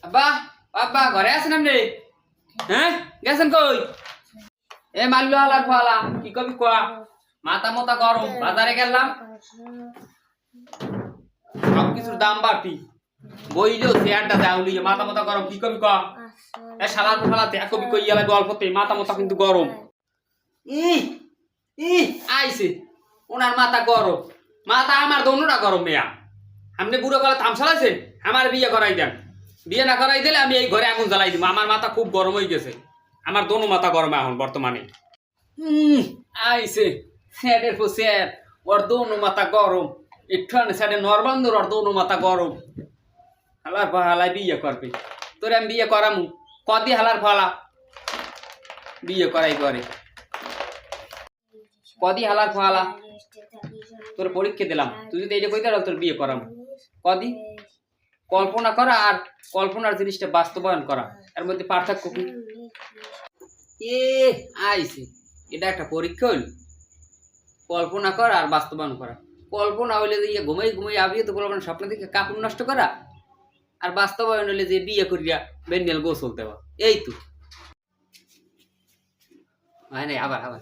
আব্বা আব্বা ঘরে আছেন আপনি? হ্যাঁ গেছেন কই? এ মাল্লু আলার ফালা কি কবি কোয়া মাথা মতা গরম বাজারে গেলাম সব কিছুর দাম বাড়তি বইলেও চেয়ারটা যাওলি মাথা মতা গরম কি কবি কোয়া এ শালার ফালাতে কবি কইয়া লাগে অল্পতে মাথা মতা কিন্তু গরম ই ই আইছে ওনার মাথা গরম মাথা আমার দোনোটা গরম মেয়া আপনি বুড়ো কালে থামসালাইছেন আমার বিয়ে করাই দেন বিয়ে না করাই দিলে আমি এই ঘরে আগুন জ্বালাই দিব আমার মাথা খুব গরম হয়ে গেছে আমার দোনো মাথা গরম এখন বর্তমানে আইছে স্যাডের পর স্যাড ওর দোনো মাথা গরম একটু স্যাডে নরবান্ধর ওর দোনো মাথা গরম হালার হালাই বিয়ে করবে তোরে আমি বিয়ে করামু কদি হালার ফালা বিয়ে করাই করে কদি হালার ফালা তোর পরীক্ষা দিলাম তুই যদি এইটা কইতে তোর বিয়ে করাম কদি কল্পনা করা আর কল্পনার জিনিসটা বাস্তবায়ন করা এর মধ্যে পার্থক্য কি এ আইছে এটা একটা পরীক্ষা হইল কল্পনা করা আর বাস্তবায়ন করা কল্পনা হইলে যে ঘুমাই ঘুমাই আবিয়ে তো কল্পনা স্বপ্ন থেকে কাপড় নষ্ট করা আর বাস্তবায়ন হইলে যে বিয়ে করিয়া বেন্ডেল গোসল দেওয়া এই তো আবার আবার